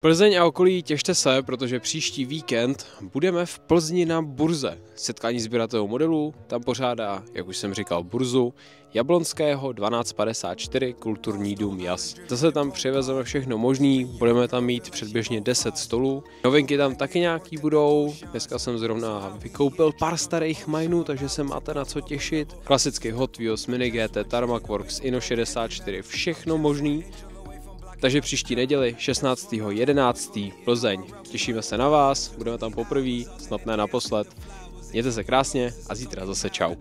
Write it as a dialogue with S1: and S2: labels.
S1: Plzeň a okolí těšte se, protože příští víkend budeme v Plzni na burze. Setkání sběratelů modelů tam pořádá, jak už jsem říkal, burzu Jablonského 1254 Kulturní dům Jas. Zase tam přivezeme všechno možný, budeme tam mít předběžně 10 stolů. Novinky tam taky nějaký budou, dneska jsem zrovna vykoupil pár starých majnů, takže se máte na co těšit. Klasicky Hot Wheels, Mini GT, Tarmac Works, Inno 64, všechno možný. Takže příští neděli 16.11. Plzeň. Těšíme se na vás, budeme tam poprvé, snad ne naposled. Mějte se krásně a zítra zase čau.